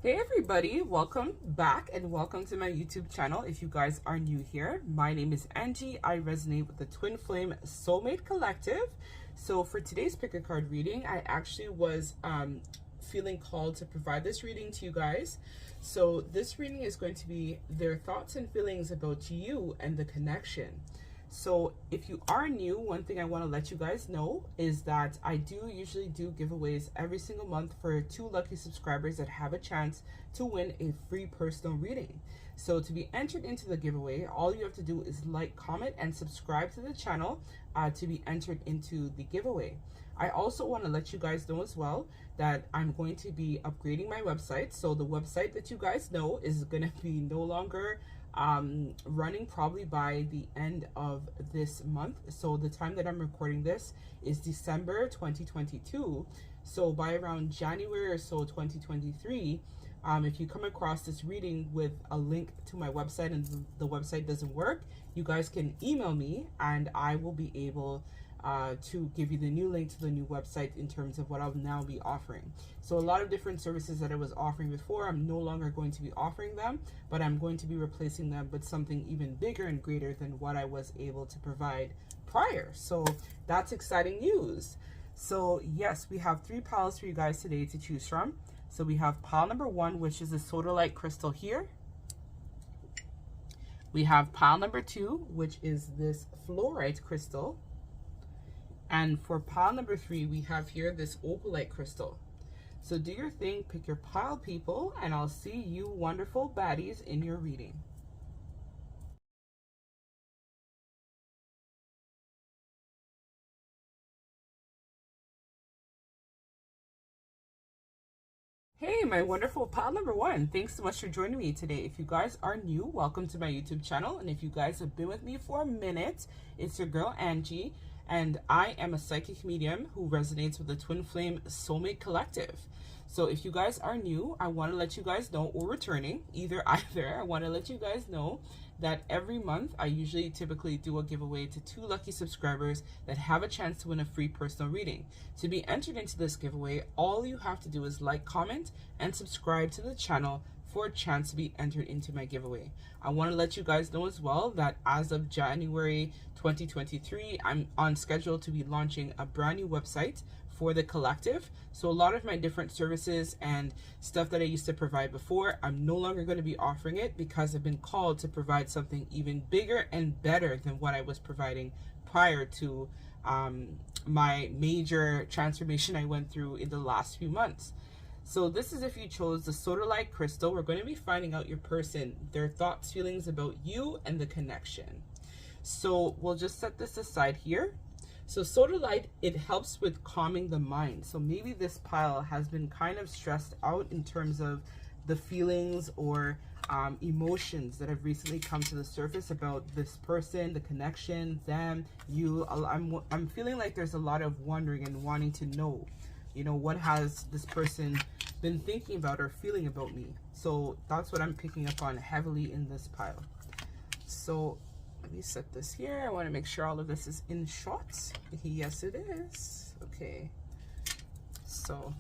Hey everybody, welcome back and welcome to my YouTube channel. If you guys are new here, my name is Angie. I resonate with the Twin Flame Soulmate Collective. So for today's pick a card reading, I actually was feeling called to provide this reading to you guys. So this reading is going to be their thoughts and feelings about you and the connection. So if you are new, one thing I want to let you guys know is that I do usually do giveaways every single month for 2 lucky subscribers that have a chance to win a free personal reading. So to be entered into the giveaway, all you have to do is like, comment, and subscribe to the channel to be entered into the giveaway. I also want to let you guys know as well that I'm going to be upgrading my website. So the website that you guys know is going to be no longer running probably by the end of this month. So the time that I'm recording this is December 2022. So by around January or so 2023, if you come across this reading with a link to my website and the website doesn't work, you guys can email me and I will be able to give you the new link to the new website in terms of what I'll now be offering. So a lot of different services that I was offering before, I'm no longer going to be offering them, but I'm going to be replacing them with something even bigger and greater than what I was able to provide prior. So that's exciting news. So yes, we have 3 piles for you guys today to choose from. So we have pile number 1, which is a Sodalite crystal here. We have pile number 2, which is this Fluorite crystal. And for pile number 3, we have here this Opalite crystal. So do your thing, pick your pile, people, and I'll see you wonderful baddies in your reading. Hey, my wonderful pile number 1. Thanks so much for joining me today. If you guys are new, welcome to my YouTube channel. And if you guys have been with me for a minute, it's your girl Angie. And I am a psychic medium who resonates with the Twin Flame Soulmate Collective. So if you guys are new, I want to let you guys know, or returning, either, I want to let you guys know that every month I typically do a giveaway to 2 lucky subscribers that have a chance to win a free personal reading. To be entered into this giveaway, all you have to do is like, comment, and subscribe to the channel for a chance to be entered into my giveaway. I want to let you guys know as well that as of January 2023, I'm on schedule to be launching a brand new website for the collective. So a lot of my different services and stuff that I used to provide before, I'm no longer going to be offering it because I've been called to provide something even bigger and better than what I was providing prior to my major transformation I went through in the last few months. So this is if you chose the Sodalite crystal. We're going to be finding out your person, their thoughts, feelings about you, and the connection. So we'll just set this aside here. So Sodalite, it helps with calming the mind. So maybe this pile has been kind of stressed out in terms of the feelings or emotions that have recently come to the surface about this person, the connection, them, you. I'm feeling like there's a lot of wondering and wanting to know, you know, what has this person been thinking about or feeling about me. So that's what I'm picking up on heavily in this pile. So let me set this here. I want to make sure all of this is in shots. Yes, it is. Okay. So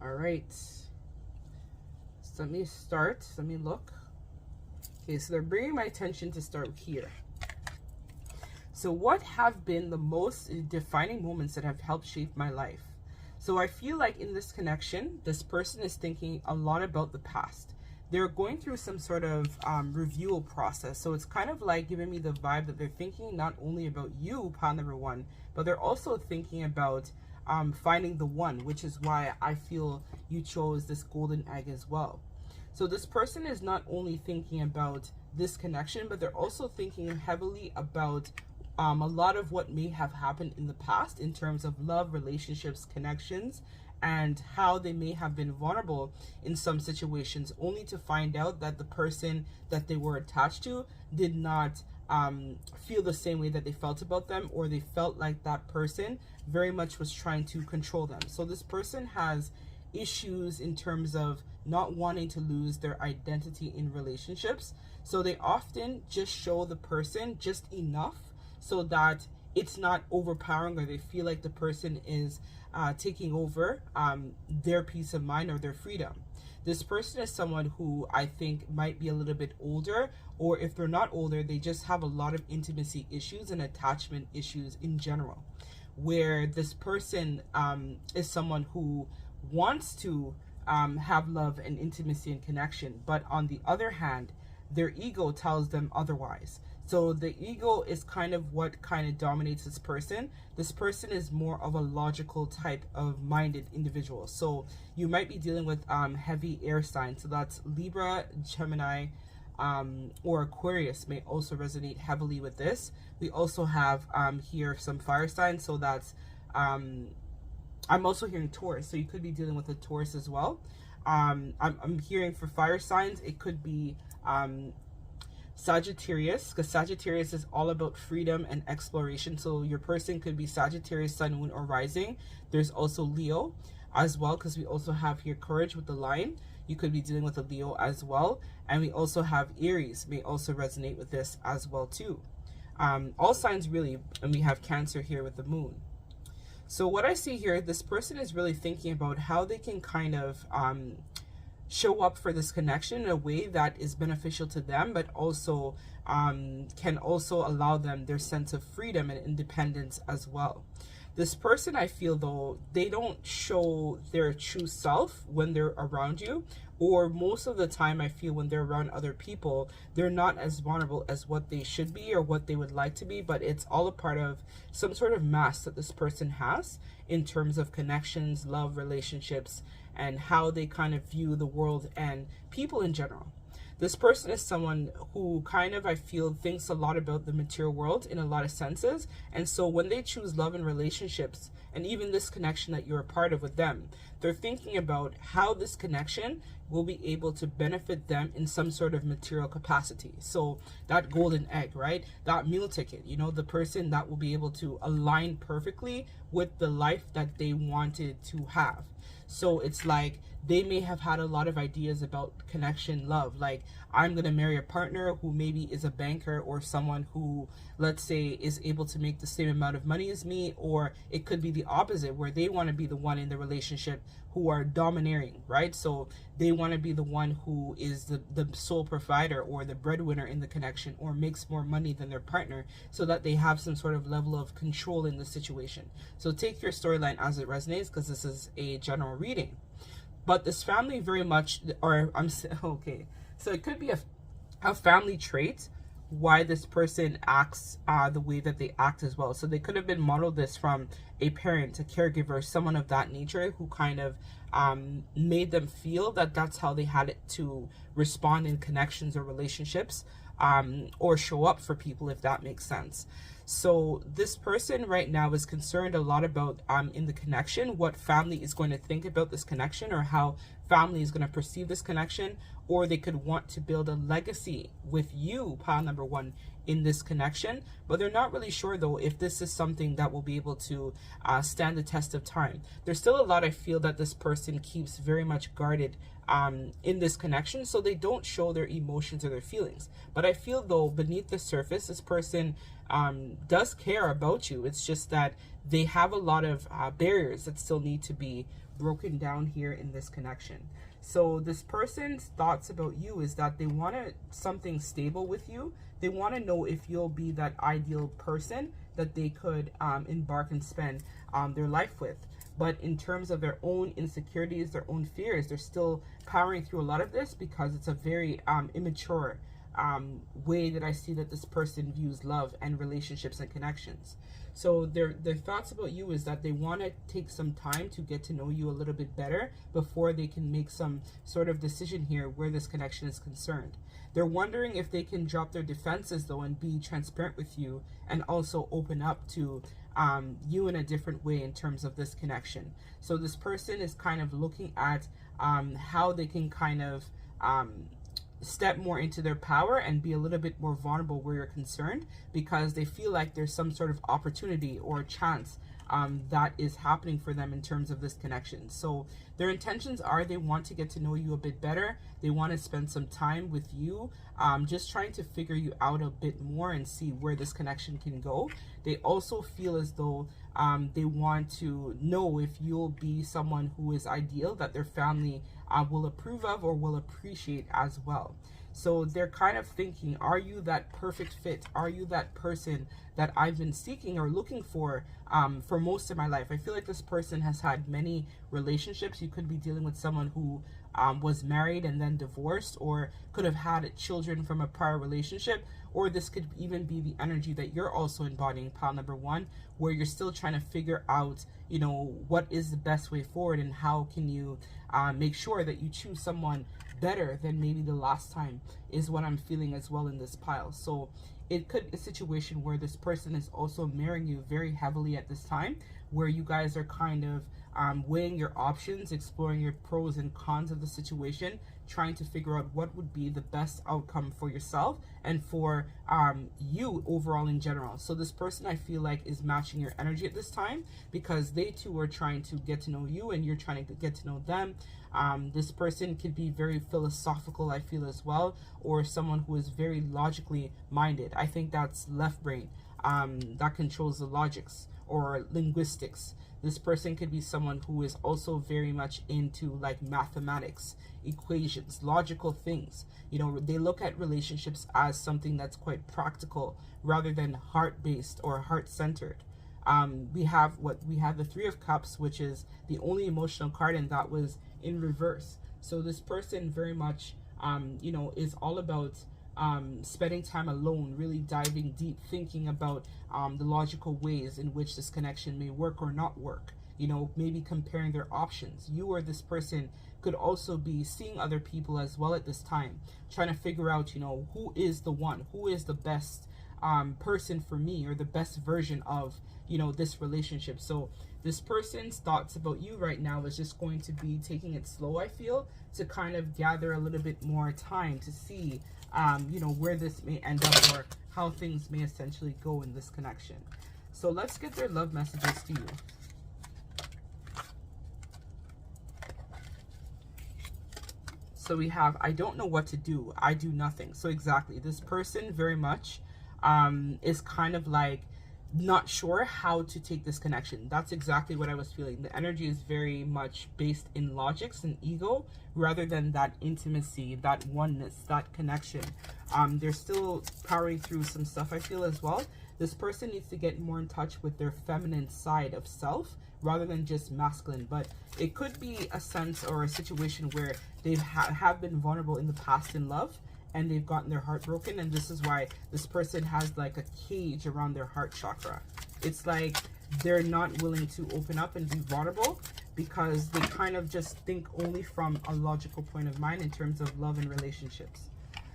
all right. So let me start. Let me look. Okay, so they're bringing my attention to start here. So what have been the most defining moments that have helped shape my life? So I feel like in this connection, this person is thinking a lot about the past. They're going through some sort of review process. So it's kind of like giving me the vibe that they're thinking not only about you, pile number 1, but they're also thinking about finding the one, which is why I feel you chose this golden egg as well. So this person is not only thinking about this connection, but they're also thinking heavily about a lot of what may have happened in the past in terms of love, relationships, connections, and how they may have been vulnerable in some situations, only to find out that the person that they were attached to did not feel the same way that they felt about them, or they felt like that person very much was trying to control them. So this person has issues in terms of not wanting to lose their identity in relationships. So they often just show the person just enough so that it's not overpowering, or they feel like the person is taking over their peace of mind or their freedom. This person is someone who I think might be a little bit older, or if they're not older, they just have a lot of intimacy issues and attachment issues in general, where this person is someone who wants to have love and intimacy and connection, but on the other hand, their ego tells them otherwise. So the ego is kind of what kind of dominates this person. This person is more of a logical type of minded individual. So you might be dealing with heavy air signs. So that's Libra, Gemini, or Aquarius may also resonate heavily with this. We also have here some fire signs. So that's, I'm also hearing Taurus. So you could be dealing with a Taurus as well. I'm hearing for fire signs, it could be Sagittarius, because Sagittarius is all about freedom and exploration. So your person could be Sagittarius, Sun, Moon, or Rising. There's also Leo as well, because we also have here Courage with the Lion. You could be dealing with a Leo as well. And we also have Aries, may also resonate with this as well too. All signs really, and we have Cancer here with the Moon. So what I see here, this person is really thinking about how they can kind of show up for this connection in a way that is beneficial to them, but also can also allow them their sense of freedom and independence as well. This person, I feel though, they don't show their true self when they're around you, or most of the time I feel when they're around other people, they're not as vulnerable as what they should be or what they would like to be, but it's all a part of some sort of mask that this person has in terms of connections, love, relationships, and how they kind of view the world and people in general. This person is someone who kind of, I feel, thinks a lot about the material world in a lot of senses. And so when they choose love and relationships, and even this connection that you're a part of with them, they're thinking about how this connection will be able to benefit them in some sort of material capacity. So that golden egg, right? That meal ticket, you know, the person that will be able to align perfectly with the life that they wanted to have. So it's like they may have had a lot of ideas about connection, love, like I'm going to marry a partner who maybe is a banker, or someone who, let's say, is able to make the same amount of money as me, or it could be the opposite, where they want to be the one in the relationship who are domineering, right? So they want to be the one who is the sole provider or the breadwinner in the connection, or makes more money than their partner, so that they have some sort of level of control in the situation. So take your storyline as it resonates, because this is a general reading. But this family very much, or okay, so it could be a family trait why this person acts the way that they act as well. So they could have been modeled this from a parent, a caregiver, someone of that nature, who kind of made them feel that that's how they had it to respond in connections or relationships, or show up for people, if that makes sense. So this person right now is concerned a lot about in the connection, what family is going to think about this connection, or how family is going to perceive this connection, or they could want to build a legacy with you, pile number one, in this connection. But they're not really sure though if this is something that will be able to stand the test of time. There's still a lot, I feel, that this person keeps very much guarded in this connection, so they don't show their emotions or their feelings. But I feel though, beneath the surface, this person does care about you. It's just that they have a lot of barriers that still need to be broken down here in this connection. So this person's thoughts about you is that they want something stable with you. They want to know if you'll be that ideal person that they could embark and spend their life with. But in terms of their own insecurities, their own fears, they're still powering through a lot of this, because it's a very immature way that I see that this person views love and relationships and connections. So their thoughts about you is that they want to take some time to get to know you a little bit better before they can make some sort of decision here where this connection is concerned. They're wondering if they can drop their defenses though and be transparent with you, and also open up to you in a different way in terms of this connection. So this person is kind of looking at how they can kind of step more into their power and be a little bit more vulnerable where you're concerned, because they feel like there's some sort of opportunity or chance that is happening for them in terms of this connection. So their intentions are they want to get to know you a bit better. They want to spend some time with you, just trying to figure you out a bit more and see where this connection can go. They also feel as though they want to know if you'll be someone who is ideal, that their family will approve of or will appreciate as well. So they're kind of thinking, are you that perfect fit? Are you that person that I've been seeking or looking for most of my life? I feel like this person has had many relationships. You could be dealing with someone who was married and then divorced, or could have had children from a prior relationship, or this could even be the energy that you're also embodying, pile number one, where you're still trying to figure out, you know, what is the best way forward and how can you make sure that you choose someone better than maybe the last time, is what I'm feeling as well in this pile. So it could be a situation where this person is also marrying you very heavily at this time, where you guys are kind of weighing your options, exploring your pros and cons of the situation, trying to figure out what would be the best outcome for yourself and for you overall in general. So this person, I feel like, is matching your energy at this time, because they too are trying to get to know you and you're trying to get to know them. This person could be very philosophical, I feel, as well, or someone who is very logically minded. I think that's left brain that controls the logics or linguistics. This person could be someone who is also very much into like mathematics, equations, logical things. You know, they look at relationships as something that's quite practical rather than heart-based or heart-centered. We have the Three of Cups, which is the only emotional card, and that was in reverse. So this person very much, you know, is all about spending time alone, really diving deep, thinking about the logical ways in which this connection may work or not work. You know, maybe comparing their options. You or this person could also be seeing other people as well at this time, trying to figure out, you know, who is the one, who is the best person for me, or the best version of, you know, this relationship. So this person's thoughts about you right now is just going to be taking it slow, I feel, to kind of gather a little bit more time to see, you know, where this may end up or how things may essentially go in this connection. So let's get their love messages to you. So we have, I don't know what to do. I do nothing. So exactly, this person very much is kind of like not sure how to take this connection. That's exactly what I was feeling. The energy is very much based in logics and ego rather than that intimacy, that oneness, that connection. They're still powering through some stuff, I feel, as well. This person needs to get more in touch with their feminine side of self rather than just masculine. But it could be a sense or a situation where they have been vulnerable in the past in love, and they've gotten their heart broken, and this is why this person has like a cage around their heart chakra. It's like they're not willing to open up and be vulnerable because they kind of just think only from a logical point of mind in terms of love and relationships.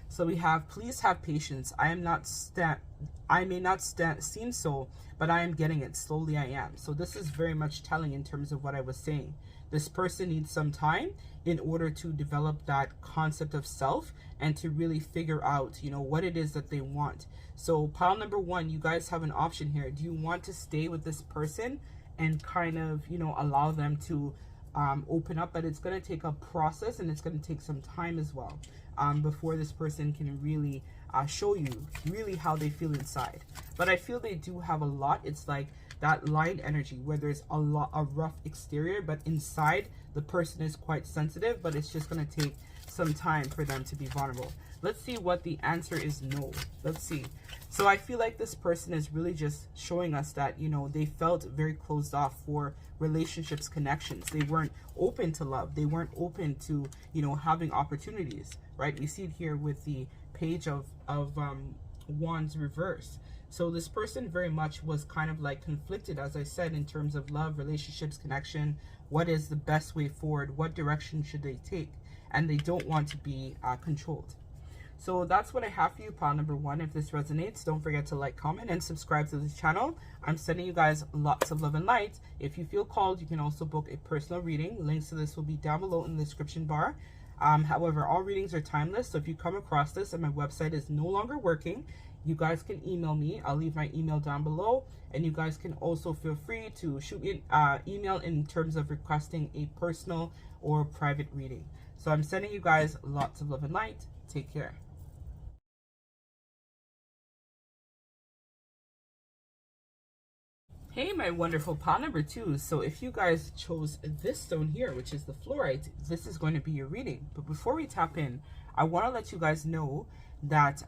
So we have, please have patience. I may not seem so, but I am getting it. Slowly I am. So this is very much telling in terms of what I was saying. This person needs some time in order to develop that concept of self and to really figure out, you know, what it is that they want. So pile number one, you guys have an option here. Do you want to stay with this person and kind of, you know, allow them to open up? But it's going to take a process, and it's going to take some time as well before this person can really show you really how they feel inside. But I feel they do have a lot. It's like that light energy where there's a rough exterior, but inside the person is quite sensitive, but it's just going to take some time for them to be vulnerable. Let's see what the answer is. No. Let's see. So I feel like this person is really just showing us that, you know, they felt very closed off for relationships, connections. They weren't open to love. They weren't open to, you know, having opportunities, right? We see it here with the Page of Wands reverse. So this person very much was kind of like conflicted, as I said, in terms of love, relationships, connection. What is the best way forward? What direction should they take? And they don't want to be controlled. So that's what I have for you, pile number one. If this resonates, don't forget to like, comment, and subscribe to this channel. I'm sending you guys lots of love and light. If you feel called, you can also book a personal reading. Links to this will be down below in the description bar. However, all readings are timeless, so if you come across this and my website is no longer working, you guys can email me. I'll leave my email down below, and you guys can also feel free to shoot me an email in terms of requesting a personal or private reading. So I'm sending you guys lots of love and light. Take care. Hey, my wonderful pile number 2. So if you guys chose this stone here, which is the fluorite, this is going to be your reading. But before we tap in, I want to let you guys know that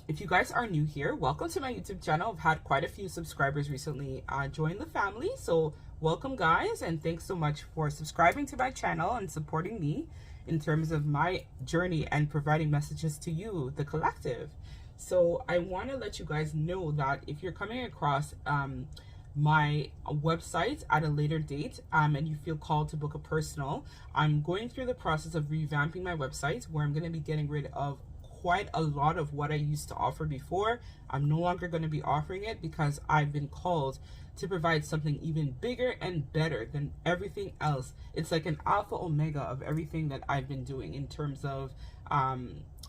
if you guys are new here, welcome to my YouTube channel. I've had quite a few subscribers recently join the family. So welcome, guys, and thanks so much for subscribing to my channel and supporting me in terms of my journey and providing messages to you, the collective. So I want to let you guys know that if you're coming across my website at a later date and you feel called to book a personal, I'm going through the process of revamping my website, where I'm going to be getting rid of quite a lot of what I used to offer before. I'm no longer going to be offering it because I've been called to provide something even bigger and better than everything else. It's like an alpha omega of everything that I've been doing in terms of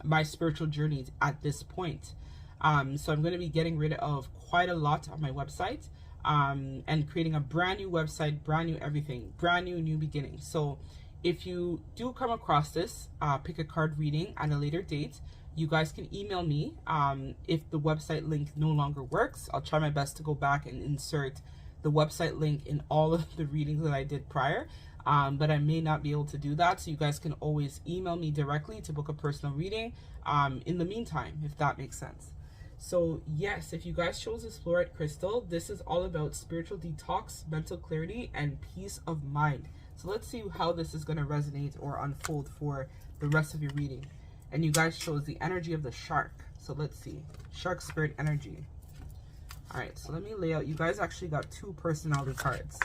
my spiritual journeys at this point. So I'm going to be getting rid of quite a lot on my website and creating a brand new website, brand new everything, brand new beginning. So if you do come across this, pick a card reading at a later date, you guys can email me. If the website link no longer works, I'll try my best to go back and insert the website link in all of the readings that I did prior. But I may not be able to do that. So you guys can always email me directly to book a personal reading in the meantime, if that makes sense. So yes, if you guys chose this fluorite crystal, this is all about spiritual detox, mental clarity, and peace of mind. So let's see how this is going to resonate or unfold for the rest of your reading. And you guys chose the energy of the shark. So let's see. Shark spirit energy. All right, so let me lay out. You guys actually got 2 personality cards.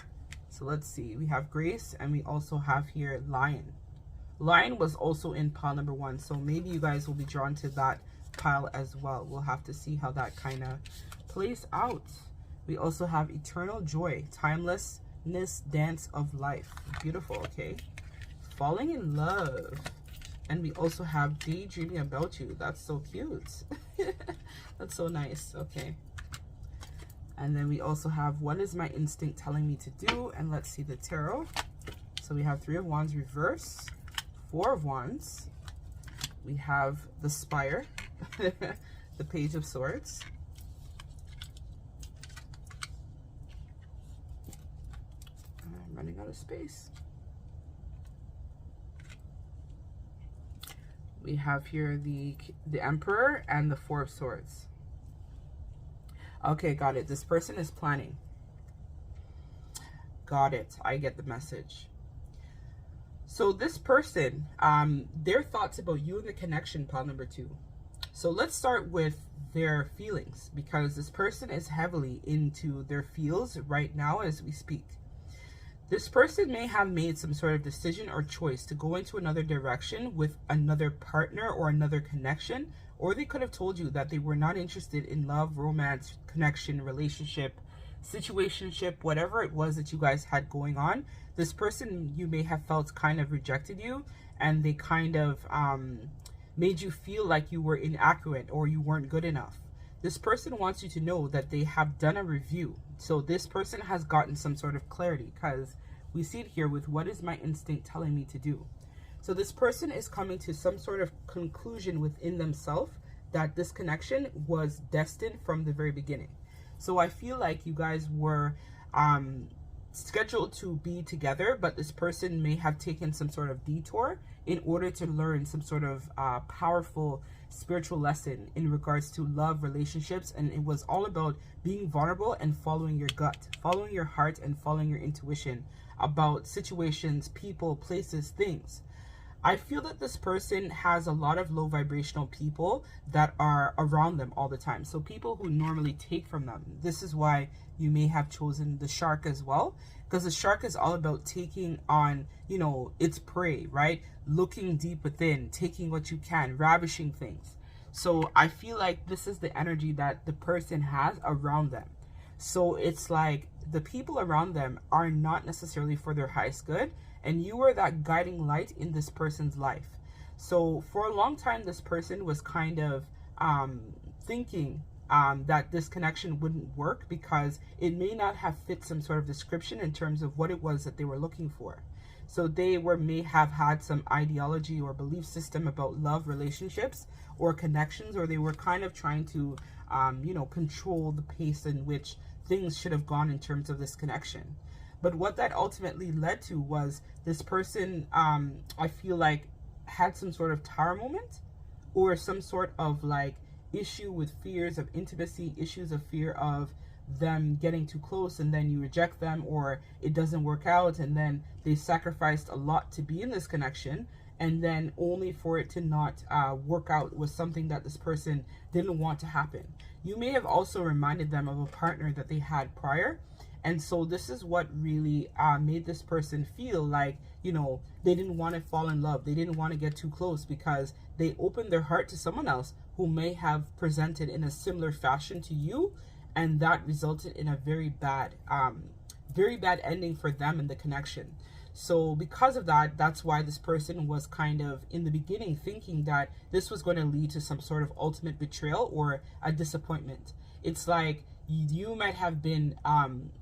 So let's see. We have Grace, and we also have here Lion. Lion was also in pile number 1, so maybe you guys will be drawn to that pile as well. We'll have to see how that kind of plays out. We also have Eternal Joy, Timelessness, Dance of Life. Beautiful. Okay, Falling in Love. And we also have Daydreaming About You. That's so cute. That's so nice. Okay, and then we also have What Is My Instinct Telling Me to Do? And let's see the tarot. So we have 3 of Wands reverse, 4 of Wands, we have the Spire, the Page of Swords, I'm running out of space. We have here the Emperor and the 4 of Swords. Okay, got it. This person is planning. Got it. I get the message. So this person, their thoughts about you and the connection, pile number 2. So let's start with their feelings, because this person is heavily into their feels right now as we speak. This person may have made some sort of decision or choice to go into another direction with another partner or another connection, or they could have told you that they were not interested in love, romance, connection, relationship, situationship, whatever it was that you guys had going on. This person, you may have felt, kind of rejected you, and they kind of made you feel like you were inaccurate or you weren't good enough. This person wants you to know that they have done a review. So this person has gotten some sort of clarity, because we see it here with What Is My Instinct Telling Me to Do? So this person is coming to some sort of conclusion within themselves that this connection was destined from the very beginning. So I feel like you guys were scheduled to be together, but this person may have taken some sort of detour in order to learn some sort of powerful spiritual lesson in regards to love, relationships, and it was all about being vulnerable and following your gut, following your heart, and following your intuition about situations, people, places, things. I feel that this person has a lot of low vibrational people that are around them all the time. So people who normally take from them. This is why you may have chosen the shark as well, because the shark is all about taking on, you know, its prey, right? Looking deep within, taking what you can, ravishing things. So I feel like this is the energy that the person has around them. So it's like the people around them are not necessarily for their highest good, and you were that guiding light in this person's life. So for a long time, this person was kind of thinking that this connection wouldn't work because it may not have fit some sort of description in terms of what it was that they were looking for. So they may have had some ideology or belief system about love, relationships, or connections, or they were kind of trying to, control the pace in which things should have gone in terms of this connection. But what that ultimately led to was this person, I feel like, had some sort of tower moment, or some sort of like issue with fears of intimacy, issues of fear of them getting too close, and then you reject them, or it doesn't work out, and then they sacrificed a lot to be in this connection, and then only for it to not work out was something that this person didn't want to happen. You may have also reminded them of a partner that they had prior, and so this is what really made this person feel like, they didn't want to fall in love. They didn't want to get too close because they opened their heart to someone else who may have presented in a similar fashion to you, and that resulted in a very bad ending for them in the connection. So because of that, that's why this person was kind of in the beginning thinking that this was going to lead to some sort of ultimate betrayal or a disappointment. It's like you might have been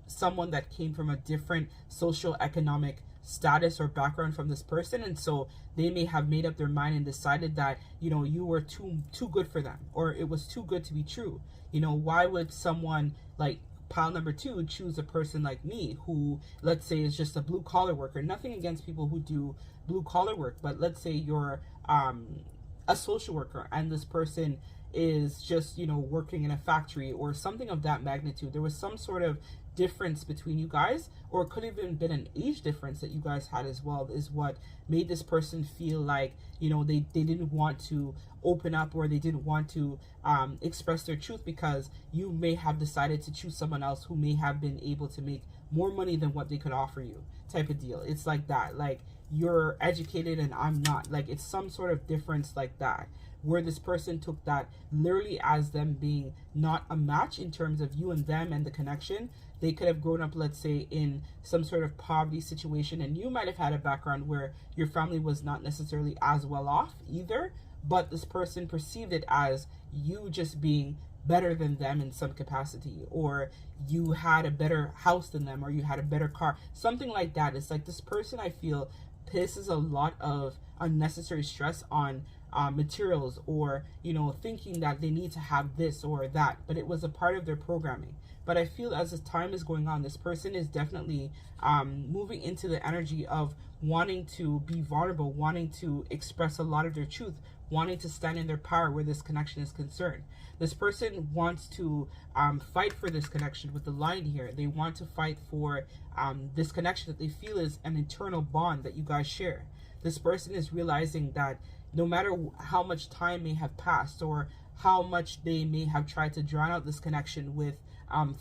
someone that came from a different social economic status or background from this person, and so they may have made up their mind and decided that you were too good for them, or it was too good to be true. Why would someone like pile number 2 choose a person like me who, let's say, is just a blue collar worker? Nothing against people who do blue collar work, but let's say you're a social worker and this person is just working in a factory or something of that magnitude. There was some sort of difference between you guys, or it could have even been an age difference that you guys had as well, is what made this person feel like they didn't want to open up, or they didn't want to express their truth because you may have decided to choose someone else who may have been able to make more money than what they could offer you, type of deal. It's like that, like you're educated and I'm not. Like it's some sort of difference like that, where this person took that literally as them being not a match in terms of you and them and the connection. They could have grown up, let's say, in some sort of poverty situation, and you might have had a background where your family was not necessarily as well off either, but this person perceived it as you just being better than them in some capacity, or you had a better house than them, or you had a better car, something like that. It's like this person, I feel, places a lot of unnecessary stress on materials, or thinking that they need to have this or that, but it was a part of their programming. But I feel as this time is going on, this person is definitely moving into the energy of wanting to be vulnerable, wanting to express a lot of their truth, wanting to stand in their power where this connection is concerned. This person wants to fight for this connection with the line here. They want to fight for this connection that they feel is an internal bond that you guys share. This person is realizing that no matter how much time may have passed, or how much they may have tried to drown out this connection with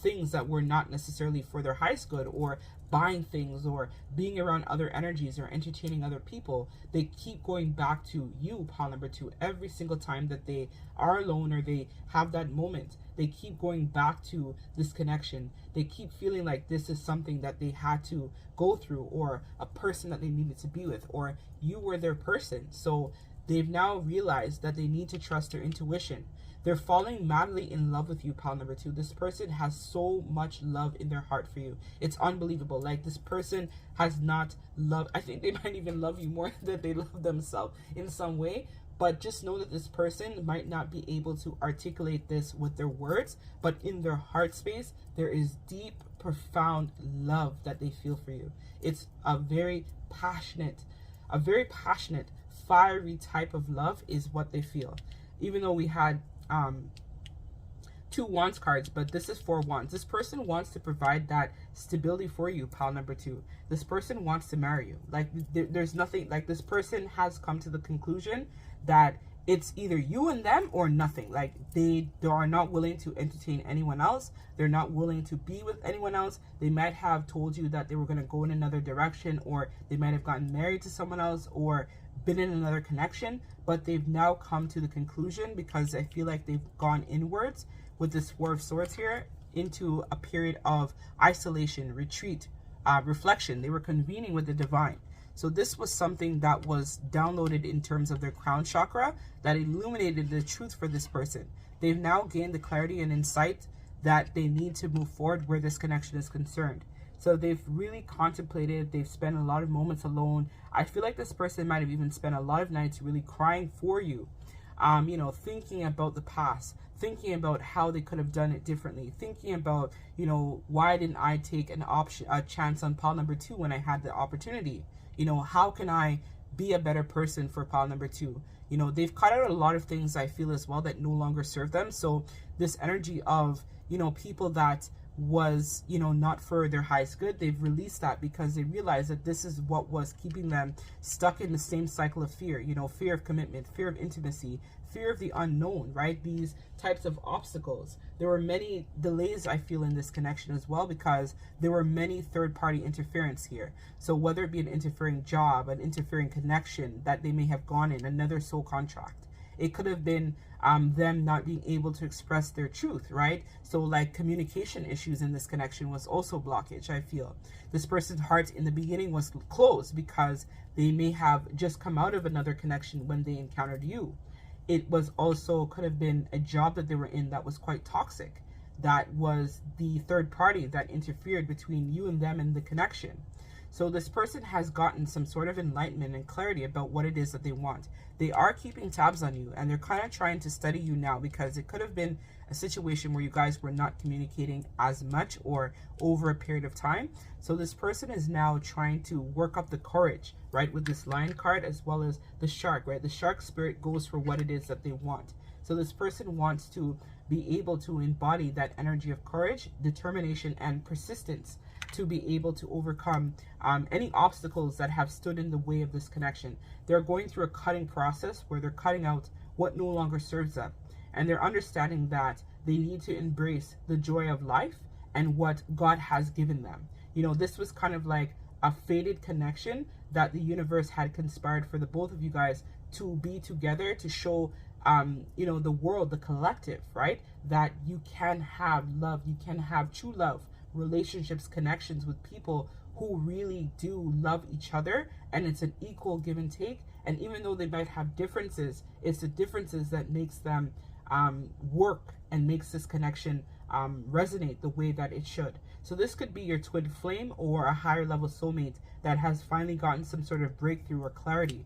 things that were not necessarily for their highest good, or buying things, or being around other energies, or entertaining other people, they keep going back to you, pile number 2, every single time that they are alone or they have that moment. They keep going back to this connection. They keep feeling like this is something that they had to go through, or a person that they needed to be with, or you were their person. So they've now realized that they need to trust their intuition. They're falling madly in love with you, pile number 2. This person has so much love in their heart for you. It's unbelievable. Like, this person has not loved, I think they might even love you more than they love themselves in some way. But just know that this person might not be able to articulate this with their words, but in their heart space, there is deep, profound love that they feel for you. It's a very passionate, fiery type of love is what they feel. Even though we had 2 wands cards, but this is 4 wands. This person wants to provide that stability for you, pile number 2. This person wants to marry you. Like, there's nothing, like, this person has come to the conclusion that it's either you and them or nothing. Like, they are not willing to entertain anyone else. They're not willing to be with anyone else. They might have told you that they were going to go in another direction, or they might have gotten married to someone else, or been in another connection, but they've now come to the conclusion, because I feel like they've gone inwards with this 4 of Swords here, into a period of isolation, retreat, reflection. They were convening with the divine. So this was something that was downloaded in terms of their crown chakra that illuminated the truth for this person. They've now gained the clarity and insight that they need to move forward where this connection is concerned. So they've really contemplated, they've spent a lot of moments alone. I feel like this person might have even spent a lot of nights really crying for you, you know, thinking about the past, thinking about how they could have done it differently, thinking about, you know, why didn't I take a chance on pile number 2 when I had the opportunity? You know, how can I be a better person for pile number 2? You know, they've cut out a lot of things, I feel, as well, that no longer serve them. So this energy of, you know, people that was, you know, not for their highest good, they've released that because they realize that this is what was keeping them stuck in the same cycle of fear, you know, fear of commitment, fear of intimacy, fear of the unknown, right? These types of obstacles. There were many delays, I feel, in this connection as well, because there were many third-party interference here. So whether it be an interfering job, an interfering connection that they may have gone in, another soul contract, it could have been them not being able to express their truth, right? So like communication issues in this connection was also blockage, I feel. This person's heart in the beginning was closed because they may have just come out of another connection when they encountered you. It was also could have been a job that they were in that was quite toxic. That was the third party that interfered between you and them in the connection. So this person has gotten some sort of enlightenment and clarity about what it is that they want. They are keeping tabs on you, and they're kind of trying to study you now, because it could have been a situation where you guys were not communicating as much or over a period of time. So this person is now trying to work up the courage, right, with this lion card as well as the shark, right? The shark spirit goes for what it is that they want. So this person wants to be able to embody that energy of courage, determination, and persistence to be able to overcome any obstacles that have stood in the way of this connection. They're going through a cutting process where they're cutting out what no longer serves them. And they're understanding that they need to embrace the joy of life and what God has given them. You know, this was kind of like a fated connection that the universe had conspired for the both of you guys to be together, to show you know, the world, the collective, right, that you can have love, you can have true love, relationships, connections with people who really do love each other, and it's an equal give and take. And even though they might have differences, it's the differences that makes them work and makes this connection resonate the way that it should. So this could be your twin flame or a higher level soulmate that has finally gotten some sort of breakthrough or clarity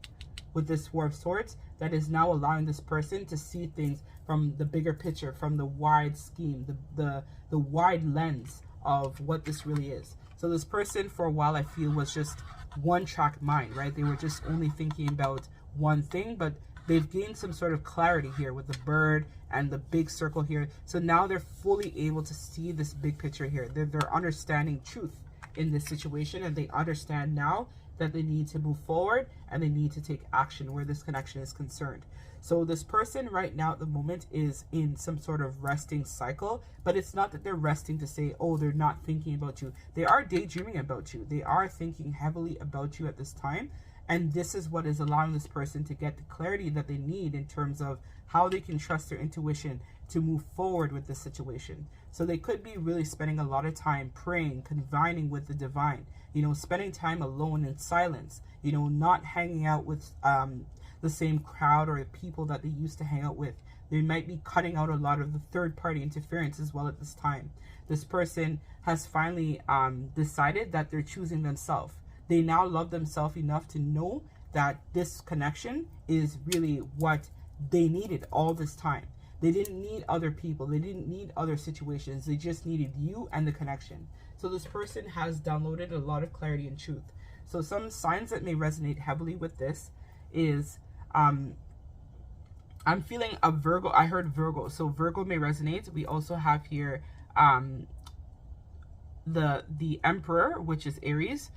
with this Four of Swords, that is now allowing this person to see things from the bigger picture, from the wide scheme, the wide lens of what this really is. So this person for a while, I feel, was just one track mind, right? They were just only thinking about one thing, but they've gained some sort of clarity here with the bird and the big circle here. So now they're fully able to see this big picture here. They're understanding truth in this situation, and they understand now that they need to move forward and they need to take action where this connection is concerned. So this person right now at the moment is in some sort of resting cycle, but it's not that they're resting to say, oh, they're not thinking about you. They are daydreaming about you. They are thinking heavily about you at this time. And this is what is allowing this person to get the clarity that they need in terms of how they can trust their intuition to move forward with this situation. So they could be really spending a lot of time praying, confining with the divine, you know, spending time alone in silence, you know, not hanging out with the same crowd or the people that they used to hang out with. They might be cutting out a lot of the third-party interference as well at this time. This person has finally decided that they're choosing themselves. They now love themselves enough to know that this connection is really what they needed all this time. They didn't need other people. They didn't need other situations. They just needed you and the connection. So this person has downloaded a lot of clarity and truth. So some signs that may resonate heavily with this is I'm feeling a Virgo. I heard Virgo. So Virgo may resonate. We also have here the Emperor, which is Aries.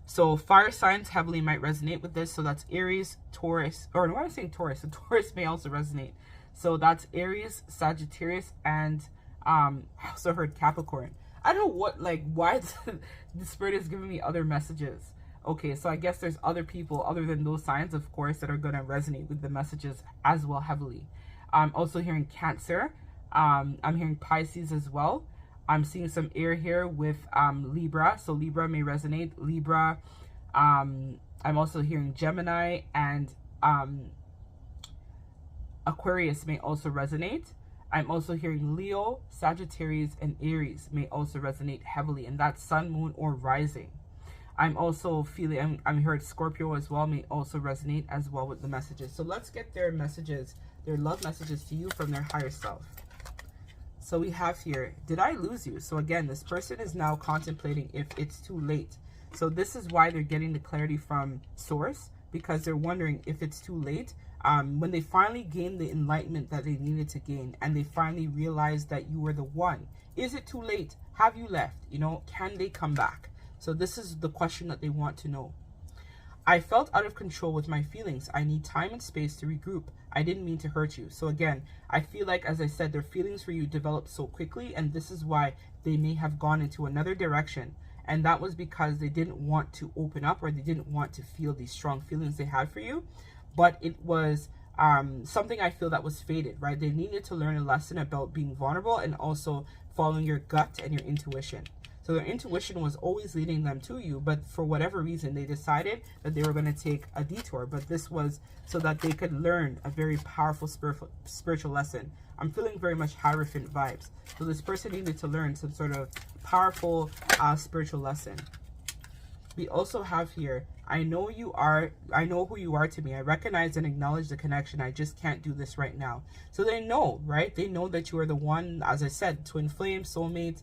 So fire signs heavily might resonate with this. So that's Aries, Taurus, or why am I saying Taurus? So Taurus may also resonate. So that's Aries, Sagittarius, and I also heard Capricorn. I don't know what, like, why the spirit is giving me other messages. Okay, so I guess there's other people other than those signs, of course, that are going to resonate with the messages as well heavily. I'm also hearing Cancer. I'm hearing Pisces as well. I'm seeing some air here with Libra. So Libra may resonate. Libra, I I'm also hearing Gemini and Aquarius may also resonate. I'm also hearing Leo, Sagittarius, and Aries may also resonate heavily, and that's sun, moon, or rising. I'm also feeling, I'm heard Scorpio as well may also resonate as well with the messages. So let's get their messages, their love messages to you from their higher self. So we have here, did I lose you? So again, this person is now contemplating if it's too late. So this is why they're getting the clarity from source, because they're wondering if it's too late. When they finally gain the enlightenment that they needed to gain, and they finally realize that you were the one, is it too late? Have you left? You know, can they come back? So this is the question that they want to know. I felt out of control with my feelings. I need time and space to regroup. I didn't mean to hurt you. So again, I feel like, as I said, their feelings for you developed so quickly, and this is why they may have gone into another direction. And that was because they didn't want to open up, or they didn't want to feel these strong feelings they had for you. But it was something I feel that was fated, right? They needed to learn a lesson about being vulnerable and also following your gut and your intuition. So their intuition was always leading them to you, but for whatever reason, they decided that they were going to take a detour. But this was so that they could learn a very powerful spiritual lesson. I'm feeling very much Hierophant vibes. So this person needed to learn some sort of powerful spiritual lesson. We also have here, I know who you are to me. I recognize and acknowledge the connection. I just can't do this right now. So they know, right? They know that you are the one, as I said, twin flame, soulmate,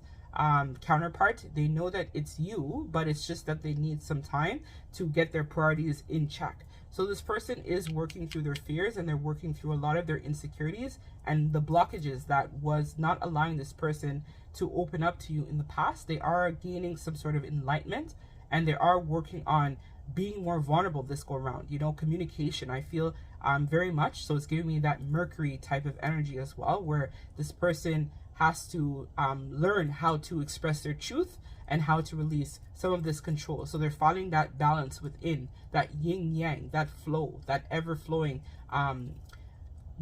counterpart. They know that it's you, but it's just that they need some time to get their priorities in check. So this person is working through their fears, and they're working through a lot of their insecurities and the blockages that was not allowing this person to open up to you in the past. They are gaining some sort of enlightenment, and they are working on being more vulnerable this go around. You know, communication, I feel very much. So it's giving me that Mercury type of energy as well, where this person has to learn how to express their truth and how to release some of this control. So they're finding that balance within, that yin yang, that flow, that ever flowing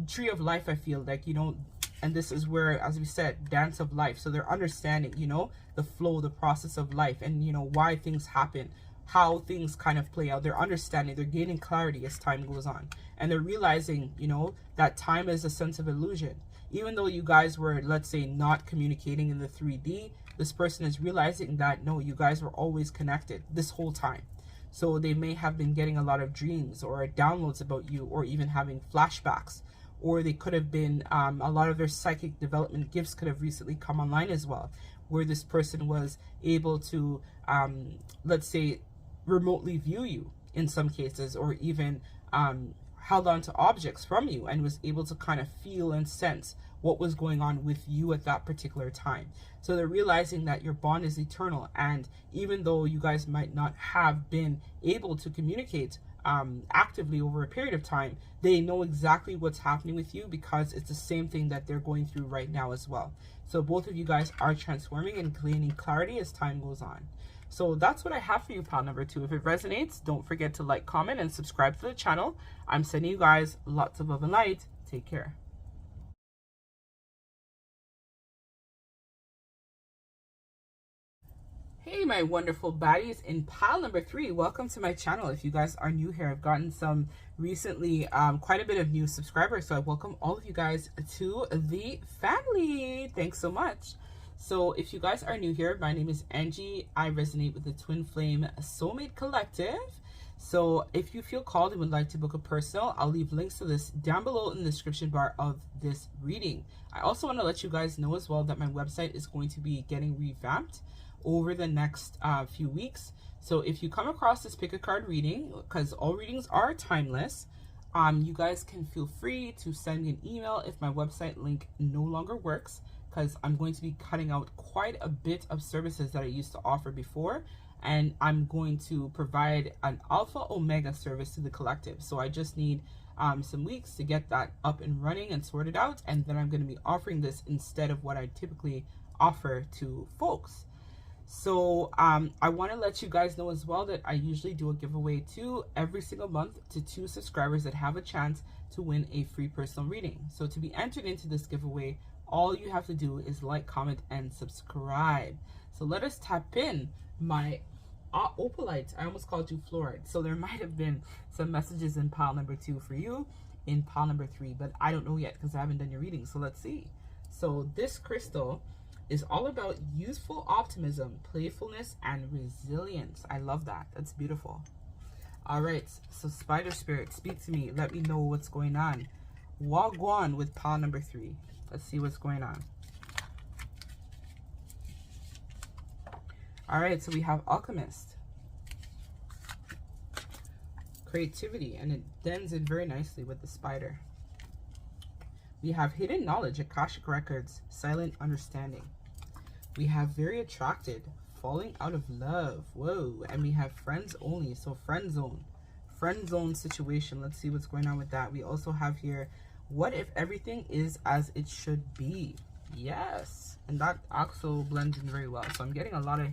tree of life. I feel like, you know, and this is where, as we said, dance of life. So they're understanding, you know, the flow, the process of life, and, you know, why things happen, how things kind of play out. They're understanding, they're gaining clarity as time goes on. And they're realizing, you know, that time is a sense of illusion. Even though you guys were, let's say, not communicating in the 3D, this person is realizing that, no, you guys were always connected this whole time. So they may have been getting a lot of dreams or downloads about you, or even having flashbacks. Or they could have been, a lot of their psychic development gifts could have recently come online as well, where this person was able to, let's say, remotely view you in some cases, or even held on to objects from you and was able to kind of feel and sense what was going on with you at that particular time. So they're realizing that your bond is eternal, and even though you guys might not have been able to communicate actively over a period of time, they know exactly what's happening with you, because it's the same thing that they're going through right now as well. So both of you guys are transforming and gaining clarity as time goes on. So that's what I have for you, pile number 2. If it resonates, don't forget to like, comment, and subscribe to the channel. I'm sending you guys lots of love and light. Take care. Hey, my wonderful baddies in pile number 3. Welcome to my channel. If you guys are new here, I've gotten some recently, quite a bit of new subscribers. So I welcome all of you guys to the family. Thanks so much. So if you guys are new here, my name is Angie. I resonate with the Twin Flame Soulmate Collective. So if you feel called and would like to book a personal, I'll leave links to this down below in the description bar of this reading. I also want to let you guys know as well that my website is going to be getting revamped over the next few weeks. So if you come across this pick a card reading, because all readings are timeless, you guys can feel free to send me an email if my website link no longer works, because I'm going to be cutting out quite a bit of services that I used to offer before, and I'm going to provide an alpha omega service to the collective. So I just need some weeks to get that up and running and sorted out, and then I'm going to be offering this instead of what I typically offer to folks. So I want to let you guys know as well that I usually do a giveaway to every single month to 2 subscribers that have a chance to win a free personal reading. So to be entered into this giveaway, all you have to do is like, comment, and subscribe. So let us tap in my Opalite. I almost called you Fluorite. So there might have been some messages in pile number 2 for you, in pile number 3, but I don't know yet because I haven't done your reading. So let's see. So this crystal is all about youthful optimism, playfulness, and resilience. I love that. That's beautiful. All right. So Spider Spirit, speak to me. Let me know what's going on. Wagwan with pile number 3. Let's see what's going on. All right, so we have Alchemist, creativity, and it blends in very nicely with the spider. We have hidden knowledge, Akashic records, silent understanding. We have very attracted, falling out of love. Whoa, and we have friends only, so friend zone situation. Let's see what's going on with that. We also have here, what if everything is as it should be? Yes, and that also blends in very well. So I'm getting a lot of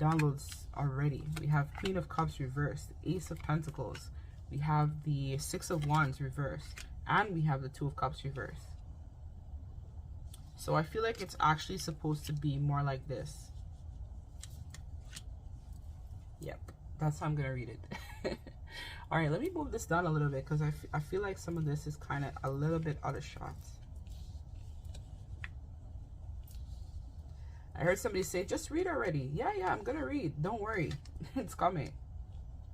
downloads already. We have Queen of Cups reversed, Ace of Pentacles, we have the Six of Wands reversed, and we have the Two of Cups reversed. So I feel like it's actually supposed to be more like this. Yep, that's how I'm gonna read it. All right, let me move this down a little bit because I feel like some of this is kind of a little bit out of shot. I heard somebody say, just read already. Yeah, I'm going to read. Don't worry. It's coming.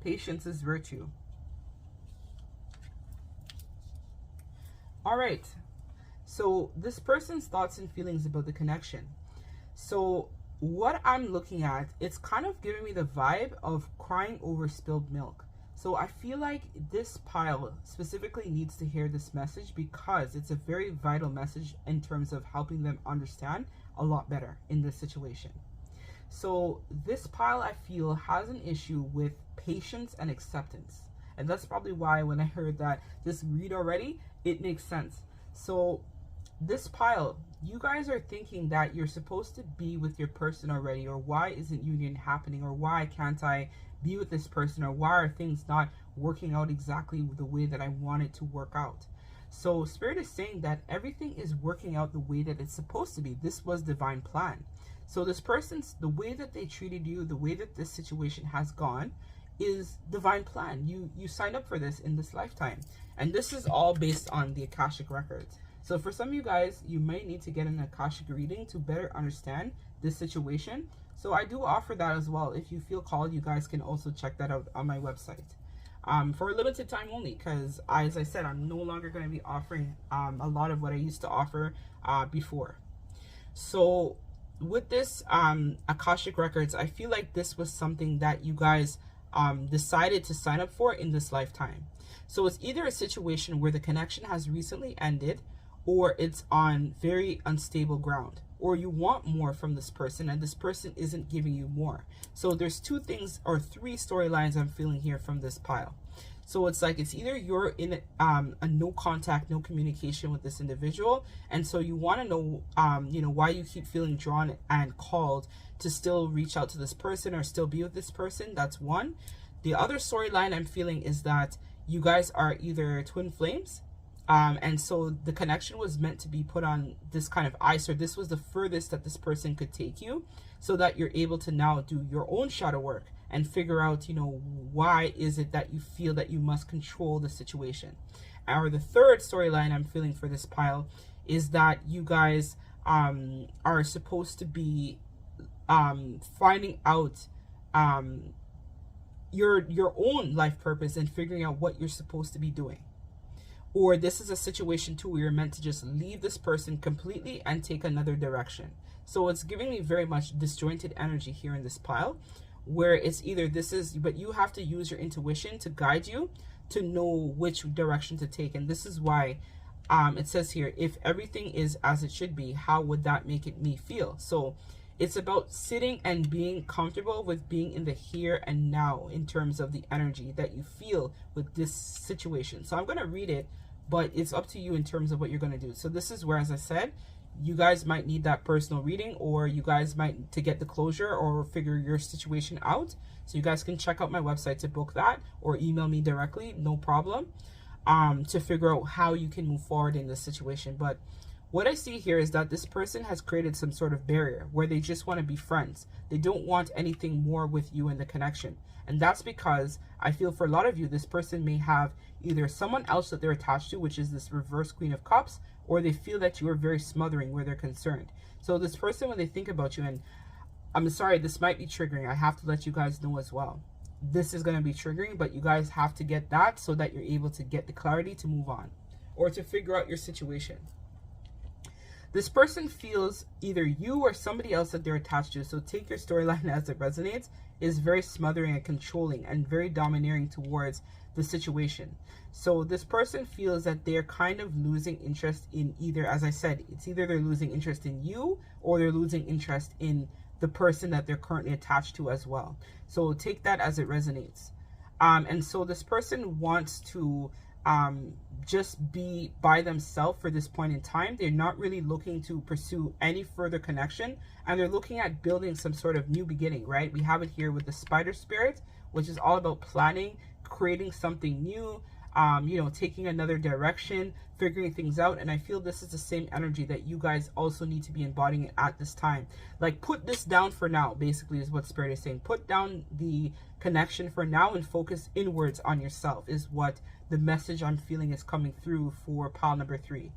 Patience is virtue. All right. So this person's thoughts and feelings about the connection. So what I'm looking at, it's kind of giving me the vibe of crying over spilled milk. So I feel like this pile specifically needs to hear this message because it's a very vital message in terms of helping them understand a lot better in this situation. So this pile, I feel, has an issue with patience and acceptance. And that's probably why when I heard that just read already, it makes sense. So this pile, you guys are thinking that you're supposed to be with your person already, or why isn't union happening, or why can't I be with this person, or why are things not working out exactly the way that I want it to work out. So Spirit is saying that everything is working out the way that it's supposed to be. This was divine plan. So this person's, the way that they treated you, the way that this situation has gone is divine plan. You signed up for this in this lifetime. And this is all based on the Akashic records. So for some of you guys, you might need to get an Akashic reading to better understand this situation. So I do offer that as well. If you feel called, you guys can also check that out on my website. For a limited time only, because as I said, I'm no longer going to be offering a lot of what I used to offer before. So with this Akashic records, I feel like this was something that you guys decided to sign up for in this lifetime. So it's either a situation where the connection has recently ended, or it's on very unstable ground, or you want more from this person and this person isn't giving you more. So there's two things or three storylines I'm feeling here from this pile. So it's like it's either you're in a no contact, no communication with this individual, and so you want to know why you keep feeling drawn and called to still reach out to this person or still be with this person. That's one. The other storyline I'm feeling is that you guys are either twin flames, and so the connection was meant to be put on this kind of ice, or this was the furthest that this person could take you, so that you're able to now do your own shadow work and figure out, why is it that you feel that you must control the situation. Or the third storyline I'm feeling for this pile is that you guys are supposed to be finding out your own life purpose and figuring out what you're supposed to be doing. Or this is a situation too where you're meant to just leave this person completely and take another direction. So it's giving me very much disjointed energy here in this pile, where it's either this is, but you have to use your intuition to guide you to know which direction to take. And this is why it says here, if everything is as it should be, how would that make me feel? So it's about sitting and being comfortable with being in the here and now in terms of the energy that you feel with this situation. So I'm going to read it, but it's up to you in terms of what you're going to do. So this is where, as I said, you guys might need that personal reading, or you guys might to get the closure or figure your situation out. So you guys can check out my website to book that, or email me directly, no problem, to figure out how you can move forward in this situation. But what I see here is that this person has created some sort of barrier where they just want to be friends. They don't want anything more with you in the connection. And that's because I feel for a lot of you, this person may have either someone else that they're attached to, which is this reverse Queen of Cups, or they feel that you are very smothering where they're concerned. So this person, when they think about you, and I'm sorry, this might be triggering. I have to let you guys know as well. This is going to be triggering, but you guys have to get that so that you're able to get the clarity to move on or to figure out your situation. This person feels either you or somebody else that they're attached to, so take your storyline as it resonates, is very smothering and controlling and very domineering towards the situation. So this person feels that they're kind of losing interest in either, as I said, it's either they're losing interest in you or they're losing interest in the person that they're currently attached to as well. So take that as it resonates. And so this person wants to just be by themselves for this point in time. They're not really looking to pursue any further connection, and they're looking at building some sort of new beginning, right? We have it here with the spider spirit, which is all about planning, creating something new, you know, taking another direction, figuring things out. And I feel this is the same energy that you guys also need to be embodying at this time. Like, put this down for now, basically, is what Spirit is saying. Put down the connection for now and focus inwards on yourself, is what the message I'm feeling is coming through for pile number 3.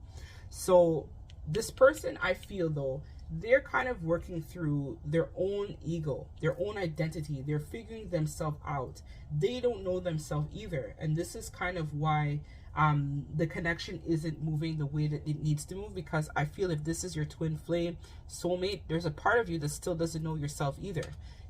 So this person, I feel though, they're kind of working through their own ego, their own identity. They're figuring themselves out. They don't know themselves either. And this is kind of why the connection isn't moving the way that it needs to move, because I feel if this is your twin flame soulmate, there's a part of you that still doesn't know yourself either.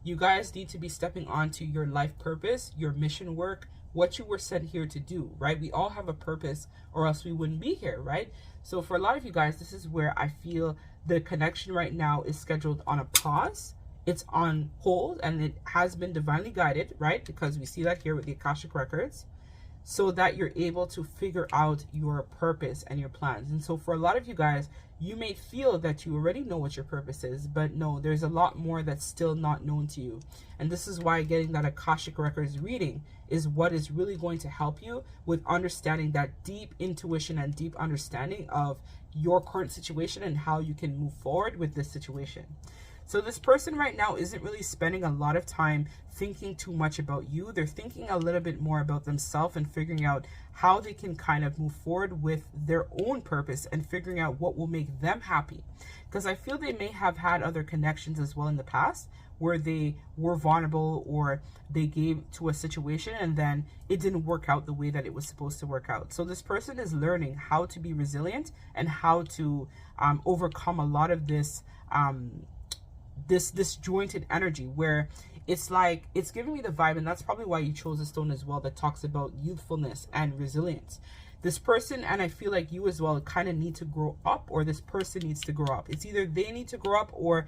You guys need to be stepping onto your life purpose, your mission work, what you were sent here to do, right? We all have a purpose, or else we wouldn't be here, right? So for a lot of you guys, this is where I feel the connection right now is scheduled on a pause. It's on hold, and it has been divinely guided, right? Because we see that here with the Akashic Records, so that you're able to figure out your purpose and your plans. And so for a lot of you guys, you may feel that you already know what your purpose is, but no, there's a lot more that's still not known to you. And this is why getting that Akashic Records reading is what is really going to help you with understanding that deep intuition and deep understanding of your current situation and how you can move forward with this situation. So this person right now isn't really spending a lot of time thinking too much about you. They're thinking a little bit more about themselves and figuring out how they can kind of move forward with their own purpose and figuring out what will make them happy. Because I feel they may have had other connections as well in the past where they were vulnerable, or they gave to a situation and then it didn't work out the way that it was supposed to work out. So this person is learning how to be resilient and how to overcome a lot of this this disjointed energy, where it's like, it's giving me the vibe, and that's probably why you chose a stone as well that talks about youthfulness and resilience. This person, and I feel like you as well, kind of need to grow up, or this person needs to grow up. It's either they need to grow up, or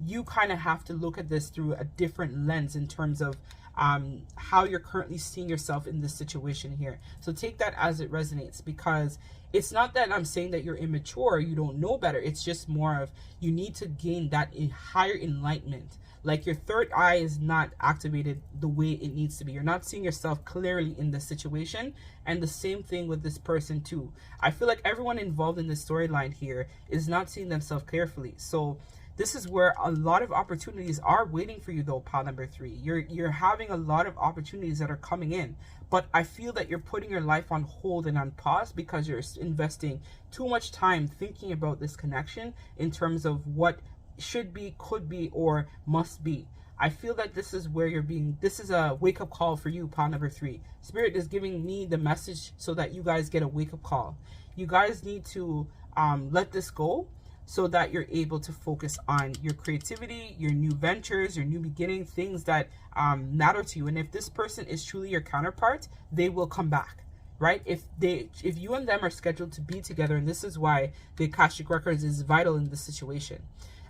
you kind of have to look at this through a different lens in terms of how you're currently seeing yourself in this situation here. So take that as it resonates, because it's not that I'm saying that you're immature, you don't know better. It's just more of, you need to gain that higher enlightenment. Like, your third eye is not activated the way it needs to be. You're not seeing yourself clearly in the situation. And the same thing with this person too. I feel like everyone involved in this storyline here is not seeing themselves carefully. So this is where a lot of opportunities are waiting for you though, pile number 3. You're having a lot of opportunities that are coming in. But I feel that you're putting your life on hold and on pause because you're investing too much time thinking about this connection in terms of what should be, could be, or must be. I feel that this is where you're being, this is a wake-up call for you, pile number 3. Spirit is giving me the message so that you guys get a wake-up call. You guys need to let this go, so that you're able to focus on your creativity, your new ventures, your new beginning, things that matter to you. And if this person is truly your counterpart, they will come back, right? If you and them are scheduled to be together, and this is why the Akashic Records is vital in this situation.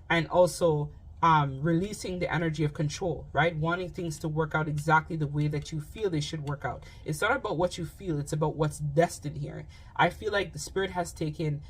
And also releasing the energy of control, right? Wanting things to work out exactly the way that you feel they should work out. It's not about what you feel, it's about what's destined here. I feel like the Spirit has taken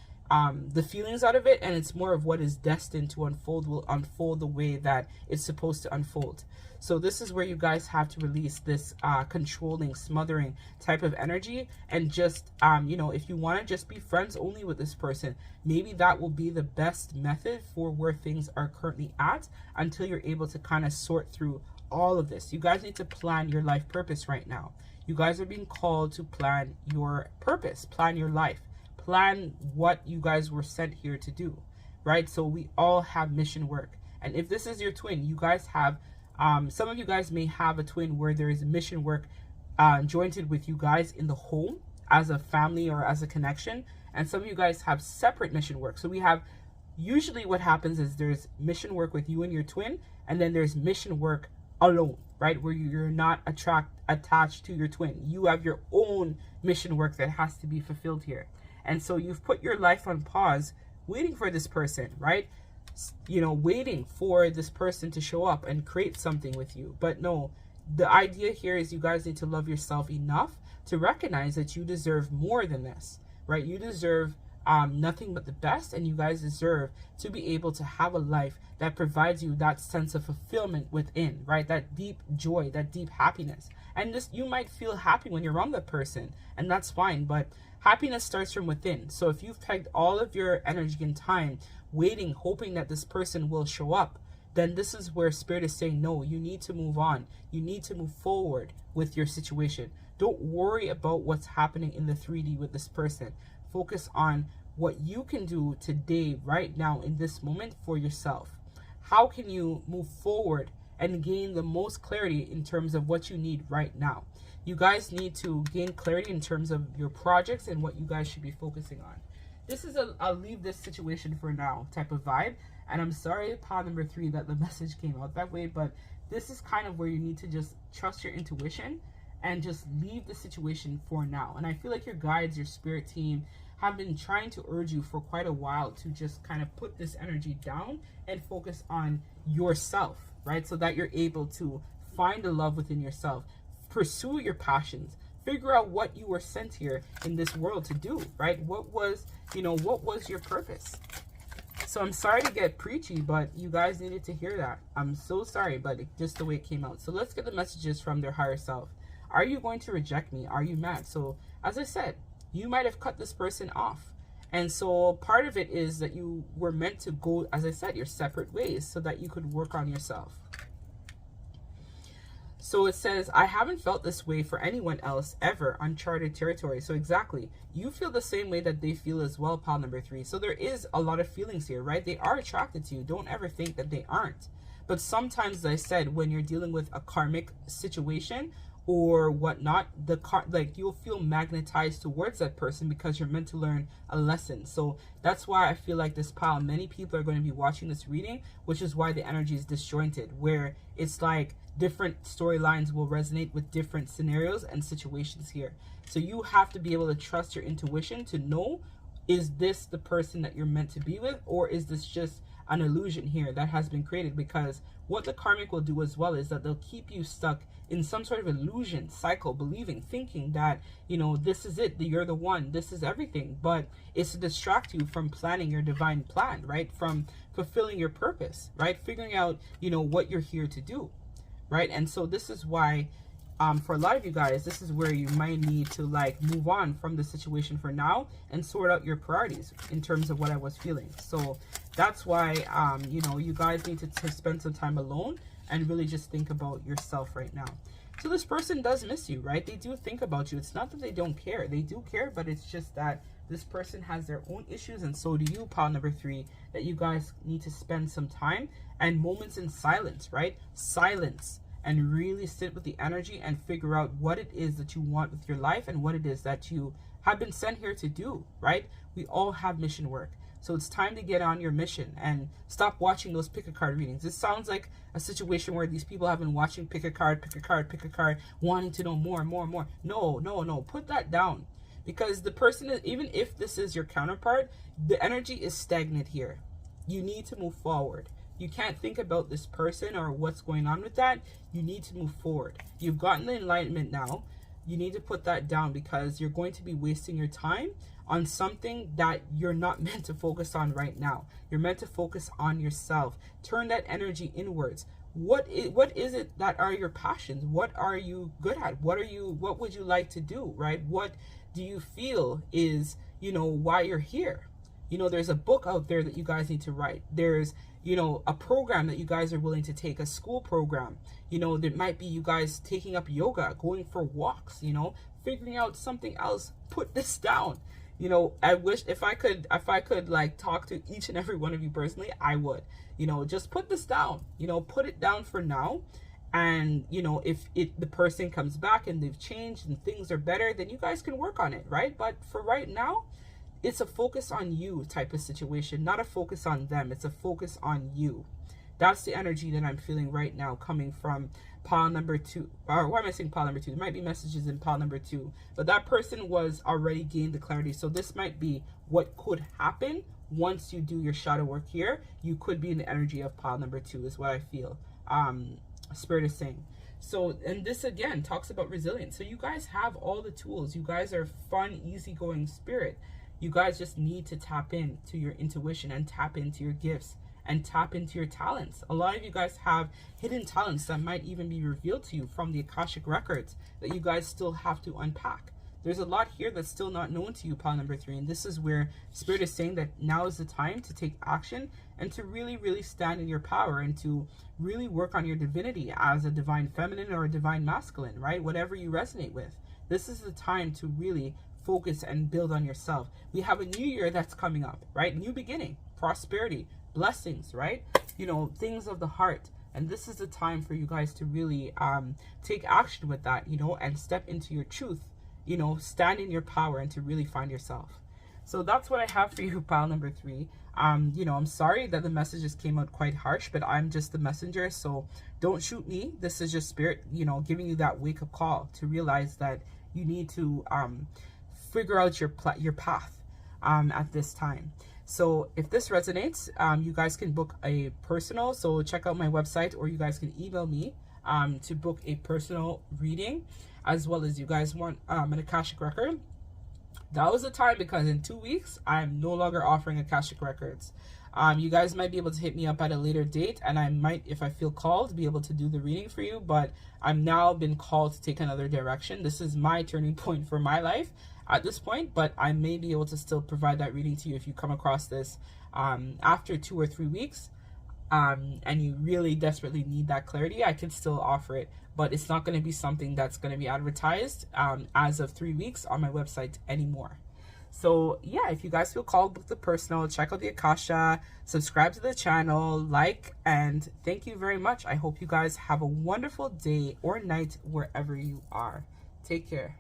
the feelings out of it, and it's more of what is destined to unfold will unfold the way that it's supposed to unfold. So this is where you guys have to release this controlling, smothering type of energy, and just you know, if you want to just be friends only with this person, maybe that will be the best method for where things are currently at, until you're able to kind of sort through all of this. You guys need to plan your life purpose right now. You guys are being called to plan your purpose, plan your life, plan what you guys were sent here to do, right? So we all have mission work. And if this is your twin, you guys have some of you guys may have a twin where there is mission work jointed with you guys in the home as a family or as a connection, and some of you guys have separate mission work. So we have, usually what happens is there's mission work with you and your twin, and then there's mission work alone, right, where you're not attached to your twin. You have your own mission work that has to be fulfilled here. And so you've put your life on pause waiting for this person, right? You know, waiting for this person to show up and create something with you. But no, the idea here is you guys need to love yourself enough to recognize that you deserve more than this, right? You deserve nothing but the best, and you guys deserve to be able to have a life that provides you that sense of fulfillment within, right? That deep joy, that deep happiness. And this, you might feel happy when you're around that person, and that's fine, but happiness starts from within. So if you've pegged all of your energy and time waiting, hoping that this person will show up, then this is where Spirit is saying, no, you need to move on. You need to move forward with your situation. Don't worry about what's happening in the 3D with this person. Focus on what you can do today, right now, in this moment for yourself. How can you move forward and gain the most clarity in terms of what you need right now? You guys need to gain clarity in terms of your projects and what you guys should be focusing on. This is a I'll leave this situation for now type of vibe. And I'm sorry, pile number 3, that the message came out that way, but this is kind of where you need to just trust your intuition and just leave the situation for now. And I feel like your guides, your spirit team, have been trying to urge you for quite a while to just kind of put this energy down and focus on yourself, right? So that you're able to find the love within yourself, pursue your passions, figure out what you were sent here in this world to do, right? What was, you know, what was your purpose? So I'm sorry to get preachy, but you guys needed to hear that. I'm so sorry, but just the way it came out. So let's get the messages from their higher self. Are you going to reject me? Are you mad? So as I said, you might have cut this person off. And so part of it is that you were meant to go, as I said, your separate ways so that you could work on yourself. So it says, I haven't felt this way for anyone else ever, uncharted territory. So exactly, you feel the same way that they feel as well, pile number 3. So there is a lot of feelings here, right? They are attracted to you. Don't ever think that they aren't. But sometimes, as I said, when you're dealing with a karmic situation or whatnot, like you'll feel magnetized towards that person because you're meant to learn a lesson. So that's why I feel like this pile, many people are going to be watching this reading, which is why the energy is disjointed, where it's like different storylines will resonate with different scenarios and situations here. So you have to be able to trust your intuition to know, is this the person that you're meant to be with, or is this just an illusion here that has been created? Because what the karmic will do as well is that they'll keep you stuck in some sort of illusion cycle, believing, thinking that, you know, this is it, that you're the one, this is everything. But it's to distract you from planning your divine plan, right? From fulfilling your purpose, right? Figuring out, you know, what you're here to do, right? And so this is why for a lot of you guys, this is where you might need to like move on from the situation for now and sort out your priorities in terms of what I was feeling. So that's why, you know, you guys need to spend some time alone and really just think about yourself right now. So this person does miss you, right? They do think about you. It's not that they don't care. They do care, but it's just that this person has their own issues, and so do you, pile number 3, that you guys need to spend some time and moments in silence, right? Silence, and really sit with the energy and figure out what it is that you want with your life and what it is that you have been sent here to do, right? We all have mission work. So it's time to get on your mission and stop watching those pick a card readings. This sounds like a situation where these people have been watching pick a card, wanting to know more and more and more. No. Put that down. Because the person is, even if this is your counterpart, the energy is stagnant here. You need to move forward. You can't think about this person or what's going on with that. You need to move forward. You've gotten the enlightenment now. You need to put that down because you're going to be wasting your time on something that you're not meant to focus on right now. You're meant to focus on yourself. Turn that energy inwards. What is it that are your passions? What are you good at? What would you like to do, right? What do you feel is, why you're here? There's a book out there that you guys need to write. There's, a program that you guys are willing to take, a school program. There might be you guys taking up yoga, going for walks, figuring out something else. Put this down. I wish if I could like talk to each and every one of you personally, I would. Just put this down. Put it down for now. And if the person comes back and they've changed and things are better, then you guys can work on it, right? But for right now, it's a focus on you type of situation, not a focus on them. It's a focus on you. That's the energy that I'm feeling right now coming from pile number 2. Or why am I saying pile number 2? There might be messages in pile number 2. But that person was already gained the clarity. So this might be what could happen once you do your shadow work here. You could be in the energy of pile number 2 is what I feel. Spirit is saying. So, and this again talks about resilience. So you guys have all the tools. You guys are fun, easygoing spirit. You guys just need to tap into your intuition and tap into your gifts and tap into your talents. A lot of you guys have hidden talents that might even be revealed to you from the Akashic records that you guys still have to unpack. There's a lot here that's still not known to you, pile number 3. And this is where Spirit is saying that now is the time to take action and to really, really stand in your power and to really work on your divinity as a divine feminine or a divine masculine, right? Whatever you resonate with. This is the time to really focus and build on yourself. We have a new year that's coming up, right? New beginning, prosperity, blessings, right? Things of the heart. And this is the time for you guys to really take action with that, and step into your truth, stand in your power and to really find yourself. So that's what I have for you, pile number 3. I'm sorry that the messages came out quite harsh, but I'm just the messenger. So don't shoot me. This is just Spirit, giving you that wake up call to realize that you need to figure out your path at this time. So if this resonates, you guys can book a personal. So check out my website, or you guys can email me to book a personal reading, as well as you guys want an Akashic record. That was the time, because in 2 weeks, I'm no longer offering Akashic records. You guys might be able to hit me up at a later date, and I might, if I feel called, be able to do the reading for you. But I'm now been called to take another direction. This is my turning point for my life at this point, but I may be able to still provide that reading to you if you come across this after 2 or 3 weeks, and you really desperately need that clarity. I can still offer it, but it's not going to be something that's going to be advertised as of 3 weeks on my website anymore. So yeah, if you guys feel called, book the personal, check out the Akasha, subscribe to the channel, like, and thank you very much. I hope you guys have a wonderful day or night wherever you are. Take care.